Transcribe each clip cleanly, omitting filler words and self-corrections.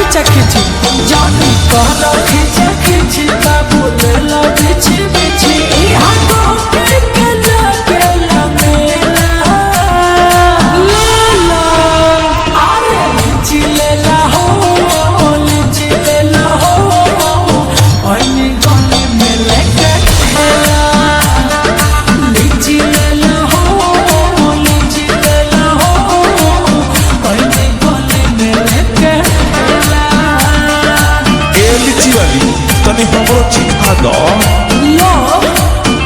खींचा खींची जानी कहना खींचा खींची बाबू ले लो बिछी बिछी यहाँ को के लगेला मेला ले लो अरे लीची ले ला हो लीची ले ला हो ओनी गली में लेके खेला लीची ले ला हो लीची ले ला हो ओनी गली में लेके लीची वाली तनी हमरो चिखा दो लो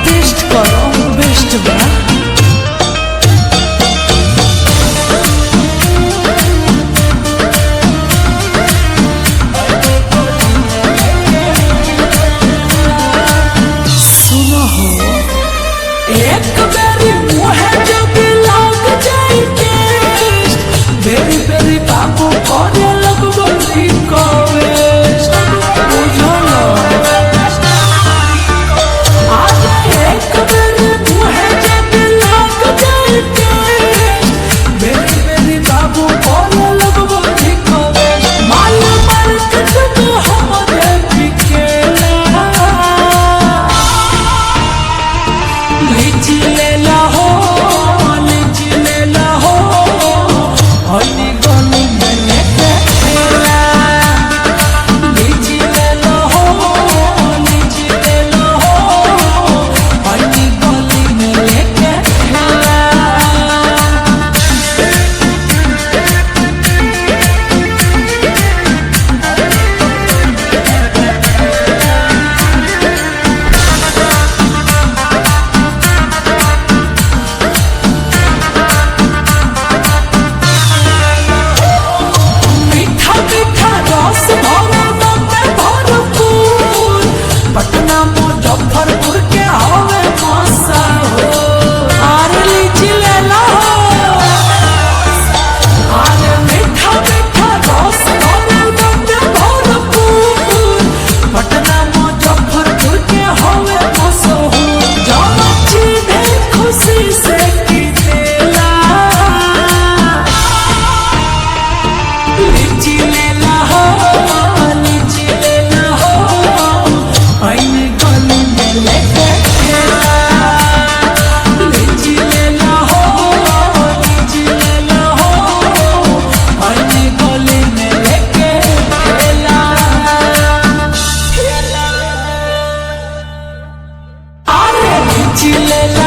टेस्ट करो बेस्ट बा सुनो हो एक बेरी मुहे जब लग जाई टेस्ट बेरी बेरी बाबू करे लगबो रिक्वेस्ट बुझलो आज एक बेरी मुहे जब लग जाई टेस्ट बेरी बेरी बाबू करे लगबो रिक्वेस्ट माल मार्केट में हमरे बिकेला लीची ले ला हो लीची ले ला हो होली गली में लेके खेला लीची ले ला हो लीची ले ला हो होली गली में लेके खेला मीठा मीठा रस भरल में भरपूर पटना मुजफ्फरपुर के हवे मसा हो आरे लीची ले ला आरे मीठा मीठा रस भरल में भरपूर पटना मुजफ्फरपुर के हवे मसा हो जाना चीने खुशी से की देला लीची ले ला हो लीची ले ला हो आईने गली में लेके खेला लीची ले ला हो लीची ले ला हो आईने गली में लेके खेला अरे लीची ले ला